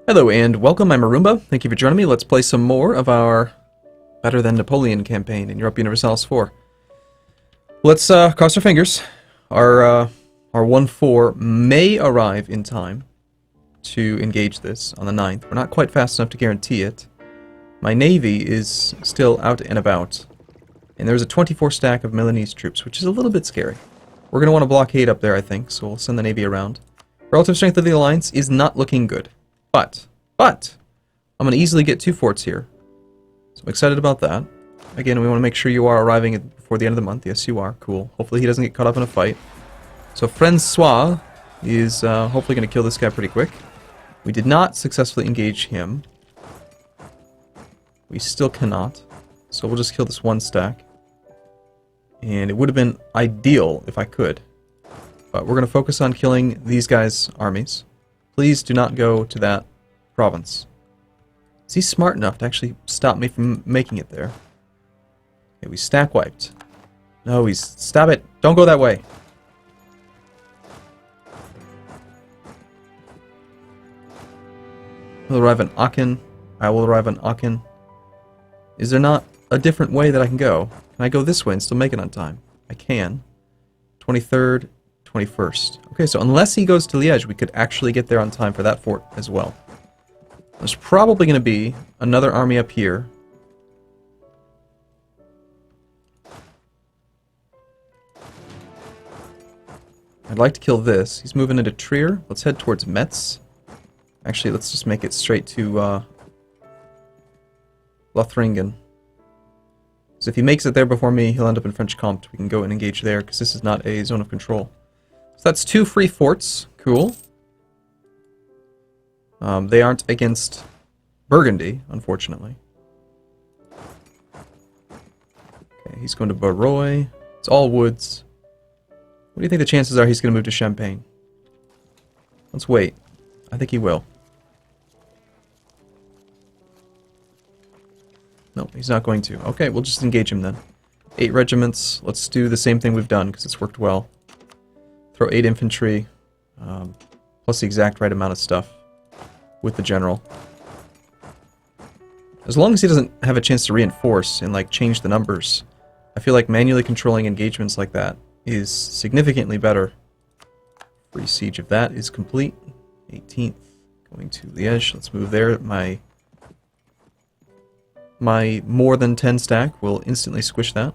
Hello and welcome, I'm Arumba. Thank you for joining me. Let's play some more of our Better Than Napoleon campaign in Europa Universalis IV. Let's cross our fingers. Our 1-4 may arrive in time to engage this on the 9th. We're not quite fast enough to guarantee it. My navy is still out and about. And there's a 24 stack of Milanese troops, which is a little bit scary. We're going to want to blockade up there, I think, so we'll send the navy around. Relative strength of the alliance is not looking good. But, I'm going to easily get 2 forts here. So I'm excited about that. Again, we want to make sure you are arriving before the end of the month. Yes, you are. Cool. Hopefully he doesn't get caught up in a fight. So Francois is hopefully going to kill this guy pretty quick. We did not successfully engage him. We still cannot. So we'll just kill this 1 stack. And it would have been ideal if I could. But we're going to focus on killing these guys' armies. Please do not go to that province. Is he smart enough to actually stop me from making it there? Okay, we stack wiped. No, he's... Stop it! Don't go that way! We'll arrive in Aachen. I will arrive in Aachen. Is there not a different way that I can go? Can I go this way and still make it on time? I can. 23rd, 21st. Okay, so unless he goes to Liège, we could actually get there on time for that fort as well. There's probably going to be another army up here. I'd like to kill this. He's moving into Trier. Let's head towards Metz. Actually, let's just make it straight to Lothringen. So if he makes it there before me, he'll end up in French Comte. We can go and engage there, because this is not a zone of control. So that's 2 free forts. Cool. They aren't against Burgundy, unfortunately. Okay, he's going to Barroy. It's all woods. What do you think the chances are he's going to move to Champagne? Let's wait. I think he will. No, he's not going to. Okay, we'll just engage him then. 8 regiments. Let's do the same thing we've done, because it's worked well. Throw 8 infantry, plus the exact right amount of stuff with the general. As long as he doesn't have a chance to reinforce and like change the numbers, I feel like manually controlling engagements like that is significantly better. Free siege of that is complete. 18th, going to Liège. Let's move there. My more than 10 stack will instantly squish that.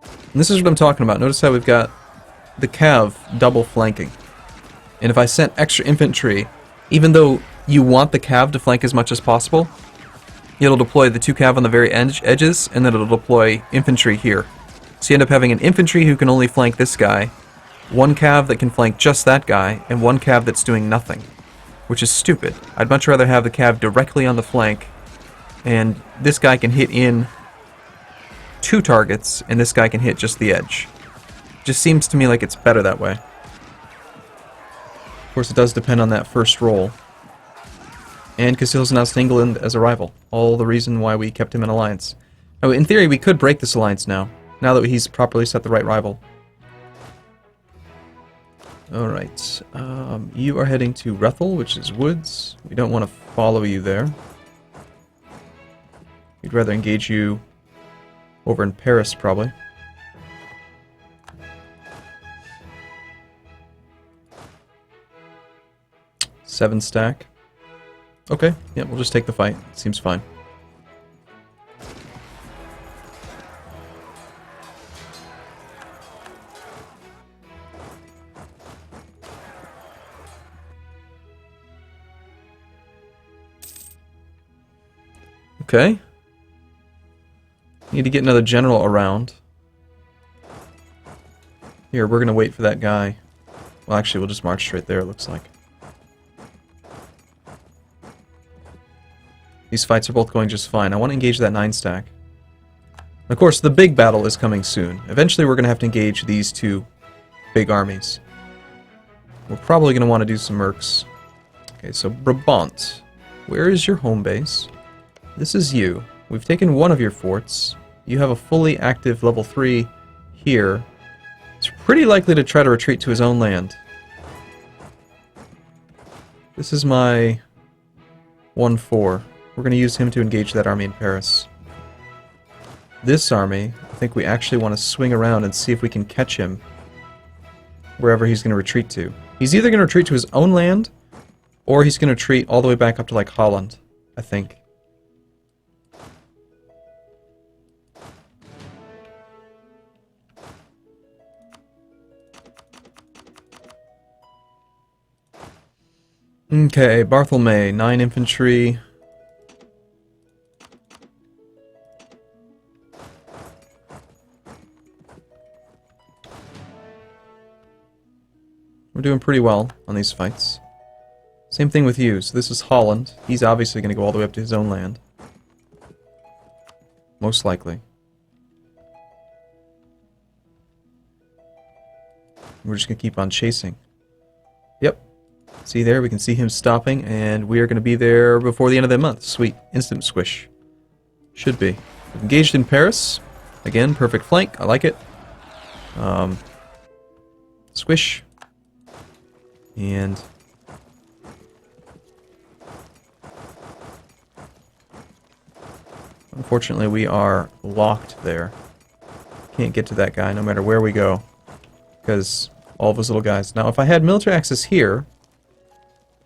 And this is what I'm talking about. Notice how we've got the cav double flanking. And if I sent extra infantry, even though you want the cav to flank as much as possible, it'll deploy the 2 cav on the very edges, and then it'll deploy infantry here. So you end up having an infantry who can only flank this guy, 1 cav that can flank just that guy, and 1 cav that's doing nothing. Which is stupid. I'd much rather have the cav directly on the flank, and this guy can hit in 2 targets, and this guy can hit just the edge. Just seems to me like it's better that way. Of course, it does depend on that first roll. And Casil's announced England as a rival. All the reason why we kept him in alliance. Oh, in theory, we could break this alliance now that he's properly set the right rival. Alright, you are heading to Rethel, which is woods. We don't want to follow you there. We'd rather engage you over in Paris, probably. Seven stack. Okay, yeah, we'll just take the fight. Seems fine. Okay. Need to get another general around. Here, we're gonna wait for that guy. Well, actually, we'll just march straight there, it looks like. These fights are both going just fine. I want to engage that 9 stack. Of course, the big battle is coming soon. Eventually, we're gonna have to engage these 2 big armies. We're probably gonna want to do some mercs. Okay, so Brabant. Where is your home base? This is you. We've taken 1 of your forts. You have a fully active level 3 here. He's pretty likely to try to retreat to his own land. This is my 1-4. We're going to use him to engage that army in Paris. This army, I think we actually want to swing around and see if we can catch him wherever he's going to retreat to. He's either going to retreat to his own land, or he's going to retreat all the way back up to, like, Holland, I think. Okay, Bartholomew, 9 infantry. We're doing pretty well on these fights. Same thing with you. So this is Holland. He's obviously going to go all the way up to his own land. Most likely. We're just going to keep on chasing. Yep. See there? We can see him stopping, and we are going to be there before the end of the month. Sweet. Instant squish. Should be. We've engaged in Paris. Again, perfect flank. I like it. Squish. And unfortunately, we are locked there. Can't get to that guy no matter where we go, because all of those little guys. Now, if I had military access here,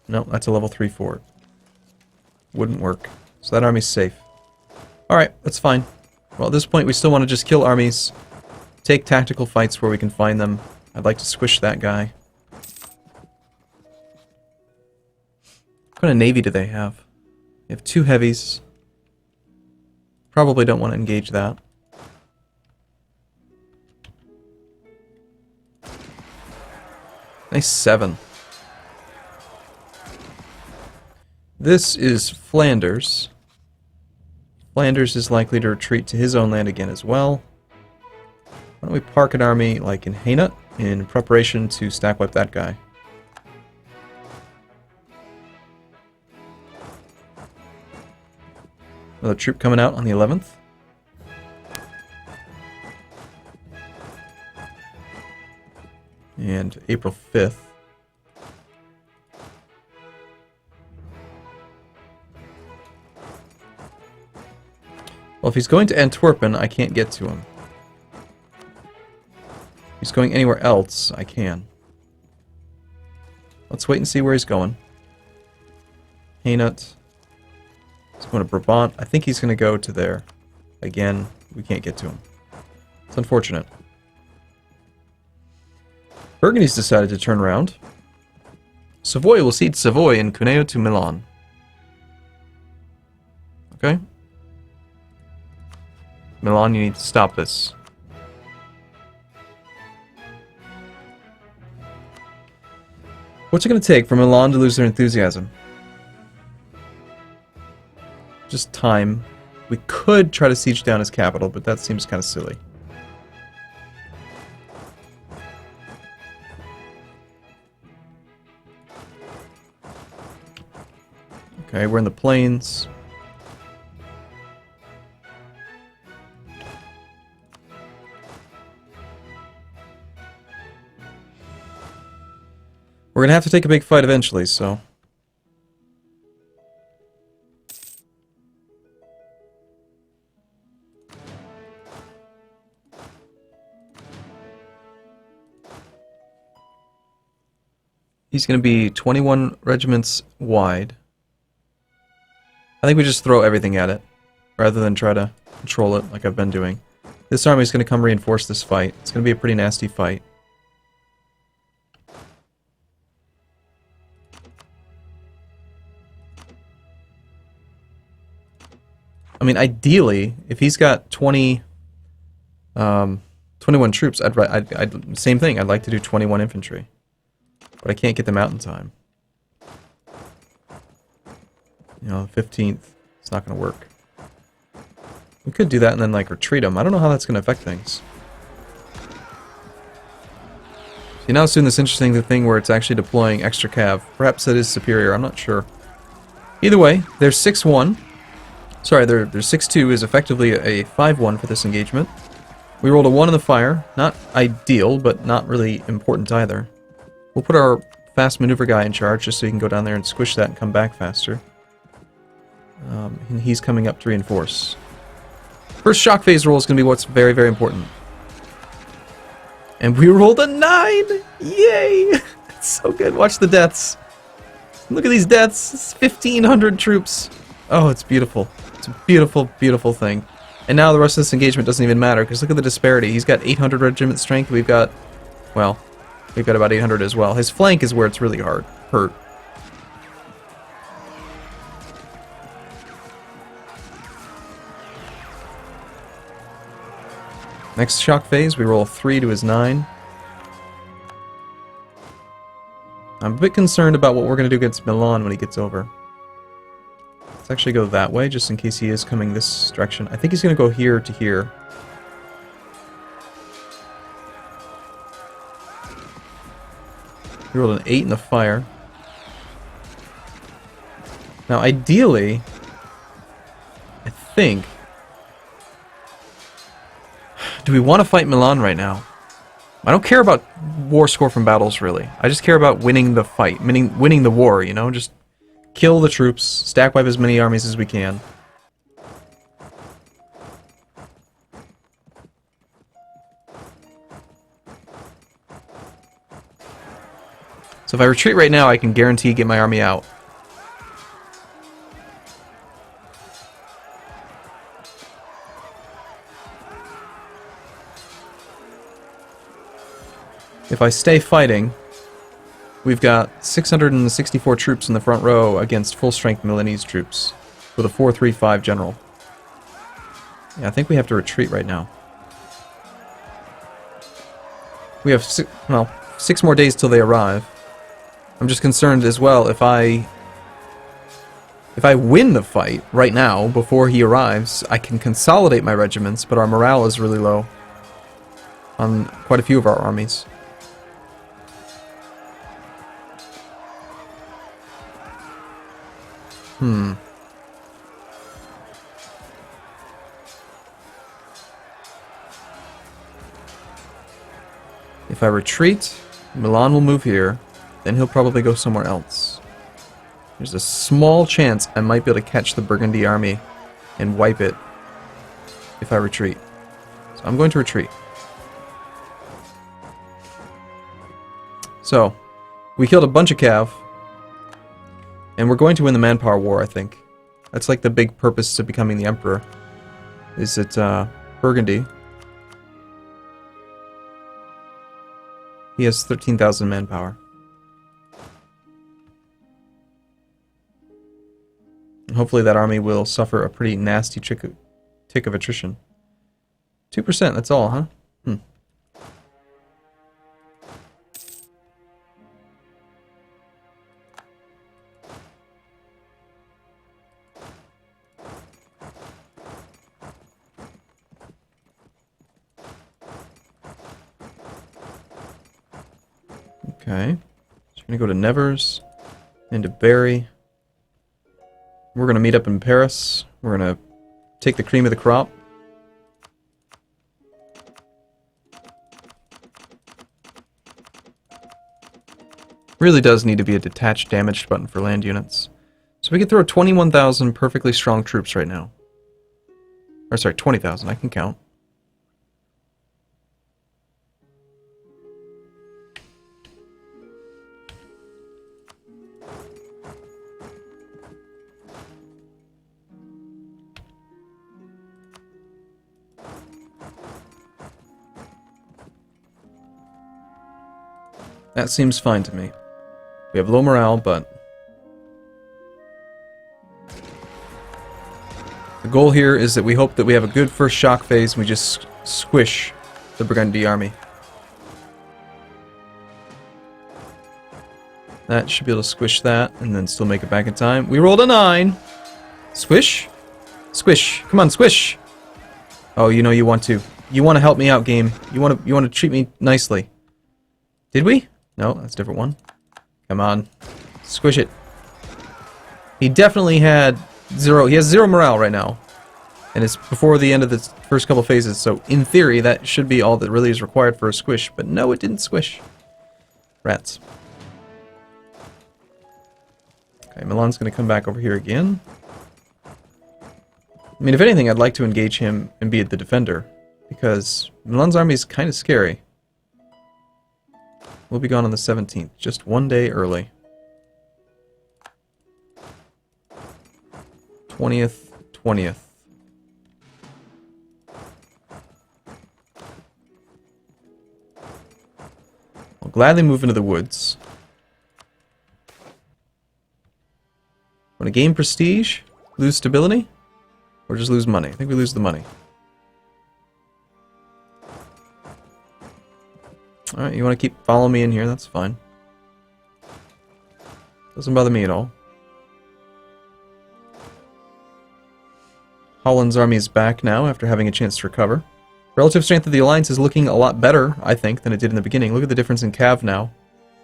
no, that's a level 3 fort. Wouldn't work. So that army's safe. Alright, that's fine. Well, at this point, we still want to just kill armies, take tactical fights where we can find them. I'd like to squish that guy. What kind of navy do they have? They have 2 heavies. Probably don't want to engage that. Nice 7. This is Flanders. Flanders is likely to retreat to his own land again as well. Why don't we park an army like in Hainaut in preparation to stack wipe that guy? Another troop coming out on the 11th. And April 5th. Well, if he's going to Antwerpen, I can't get to him. If he's going anywhere else, I can. Let's wait and see where he's going. Hainaut. He's going to Brabant. I think he's going to go to there. Again, we can't get to him. It's unfortunate. Burgundy's decided to turn around. Savoy will cede Savoy and Cuneo to Milan. Okay. Milan, you need to stop this. What's it going to take for Milan to lose their enthusiasm? Just time. We could try to siege down his capital, but that seems kind of silly. Okay, we're in the plains. We're going to have to take a big fight eventually, so... He's going to be 21 regiments wide. I think we just throw everything at it, rather than try to control it like I've been doing. This army is going to come reinforce this fight. It's going to be a pretty nasty fight. I mean, ideally, if he's got 21 troops, same thing. I'd like to do 21 infantry. But I can't get them out in time. You know, the 15th, it's not going to work. We could do that and then, like, retreat them. I don't know how that's going to affect things. See, now it's doing this interesting thing where it's actually deploying extra cav. Perhaps that is superior, I'm not sure. Either way, their 6-1. Sorry, their 6-2 is effectively a 5-1 for this engagement. We rolled a 1 in the fire. Not ideal, but not really important either. We'll put our fast maneuver guy in charge, just so he can go down there and squish that and come back faster. And he's coming up to reinforce. First shock phase roll is going to be what's very, very important. And we rolled a 9! Yay! It's so good. Watch the deaths. Look at these deaths. It's 1,500 troops. Oh, it's beautiful. It's a beautiful, beautiful thing. And now the rest of this engagement doesn't even matter, because look at the disparity. He's got 800 regiment strength. We've got, well, we've got about 800 as well. His flank is where it's really hurt. Next shock phase, we roll 3 to his 9. I'm a bit concerned about what we're going to do against Milan when he gets over. Let's actually go that way, just in case he is coming this direction. I think he's going to go here to here. He rolled an 8 in the fire. Now, ideally, I think... Do we want to fight Milan right now? I don't care about war score from battles, really. I just care about winning the fight, winning the war, you know? Just kill the troops, stack wipe as many armies as we can. So if I retreat right now, I can guarantee get my army out. If I stay fighting, we've got 664 troops in the front row against full-strength Milanese troops with a 435 general. Yeah, I think we have to retreat right now. We have 6 more days till they arrive. I'm just concerned as well if I win the fight right now before he arrives, I can consolidate my regiments, but our morale is really low on quite a few of our armies. If I retreat, Milan will move here, then he'll probably go somewhere else. There's a small chance I might be able to catch the Burgundy army and wipe it if I retreat. So I'm going to retreat. So, we killed a bunch of cav. And we're going to win the manpower war, I think. That's like the big purpose to becoming the emperor. Is it Burgundy? He has 13,000 manpower. And hopefully that army will suffer a pretty nasty tick of attrition. 2%, that's all, huh? Okay, so we're going to go to Nevers, into Berry. We're going to meet up in Paris. We're going to take the cream of the crop. Really does need to be a detached damaged button for land units. So we can throw 21,000 perfectly strong troops right now. Or sorry, 20,000, I can count. That seems fine to me. We have low morale, but the goal here is that we hope that we have a good first shock phase and we just squish the Burgundy army. That should be able to squish that and then still make it back in time. We rolled a 9. Squish? Squish. Come on, squish. Oh, you know you want to. You want to help me out, game. You want to treat me nicely. Did we? No, that's a different one. Come on. Squish it. He definitely had zero. He has 0 morale right now. And it's before the end of the first couple phases, so in theory that should be all that really is required for a squish. But no, it didn't squish. Rats. Okay, Milan's going to come back over here again. I mean, if anything, I'd like to engage him and be the defender, because Milan's army is kind of scary. We'll be gone on the 17th, just one day early. 20th. I'll gladly move into the woods. Want to gain prestige? Lose stability? Or just lose money? I think we lose the money. Alright, you want to keep following me in here, that's fine. Doesn't bother me at all. Holland's army is back now after having a chance to recover. Relative strength of the alliance is looking a lot better, I think, than it did in the beginning. Look at the difference in cav now.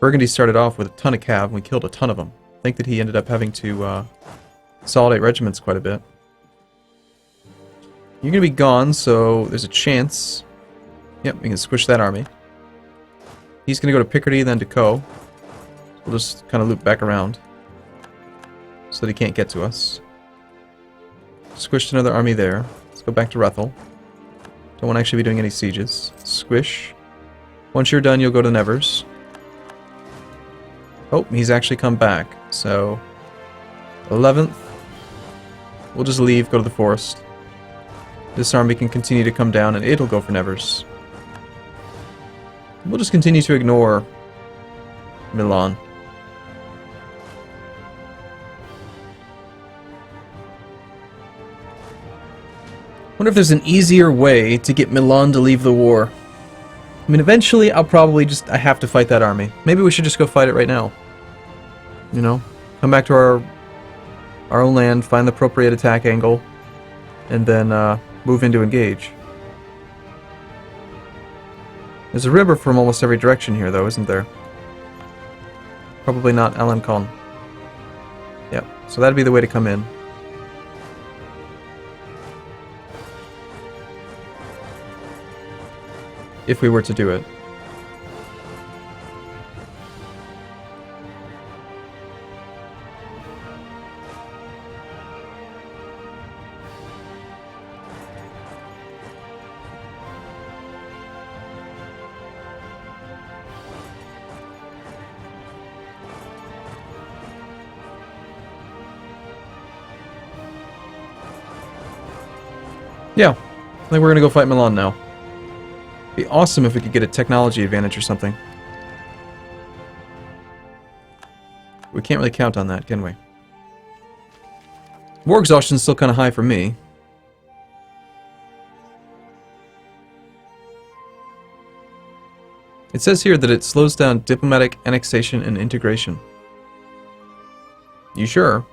Burgundy started off with a ton of cav, and we killed a ton of them. I think that he ended up having to consolidate regiments quite a bit. You're going to be gone, so there's a chance. Yep, we can squish that army. He's going to go to Picardy, then to Co. We'll just kind of loop back around so that he can't get to us. Squished another army there. Let's go back to Rethel. Don't want to actually be doing any sieges. Squish. Once you're done, you'll go to Nevers. Oh, he's actually come back. So, 11th. We'll just leave, go to the forest. This army can continue to come down, and it'll go for Nevers. We'll just continue to ignore Milan. Wonder if there's an easier way to get Milan to leave the war. I mean, eventually I'll probably I have to fight that army. Maybe we should just go fight it right now. You know? Come back to our own land, find the appropriate attack angle, and then move in to engage. There's a river from almost every direction here, though, isn't there? Probably not Alencon. Yep, so that'd be the way to come in. If we were to do it. Yeah, I think we're gonna go fight Milan now. Be awesome if we could get a technology advantage or something. We can't really count on that, can we? War exhaustion is still kind of high for me. It says here that it slows down diplomatic annexation and integration. You sure?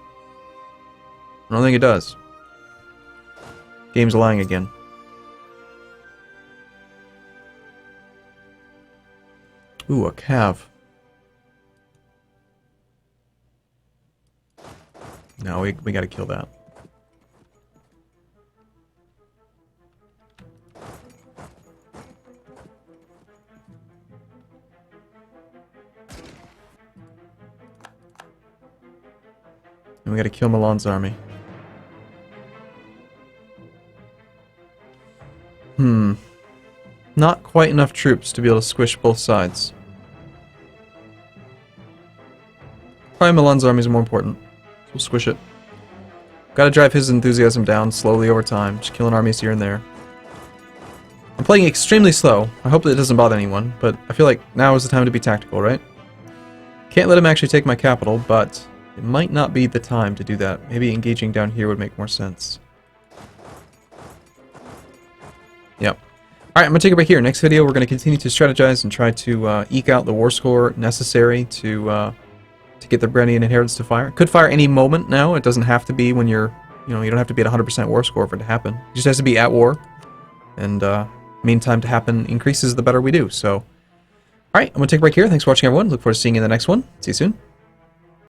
I don't think it does. Game's lying again. Ooh, a cav. No, we gotta kill that. And we gotta kill Milan's army. Not quite enough troops to be able to squish both sides. Probably Milan's army is more important. So we'll squish it. Gotta drive his enthusiasm down slowly over time, just killing armies here and there. I'm playing extremely slow. I hope that it doesn't bother anyone, but I feel like now is the time to be tactical, right? Can't let him actually take my capital, but it might not be the time to do that. Maybe engaging down here would make more sense. Yep. Alright, I'm going to take it right here. Next video, we're going to continue to strategize and try to eke out the war score necessary to get the Brennian inheritance to fire. It could fire any moment now. It doesn't have to be when you're, you don't have to be at 100% war score for it to happen. It just has to be at war. And mean time to happen increases the better we do. So, alright, I'm going to take a break here. Thanks for watching, everyone. Look forward to seeing you in the next one. See you soon.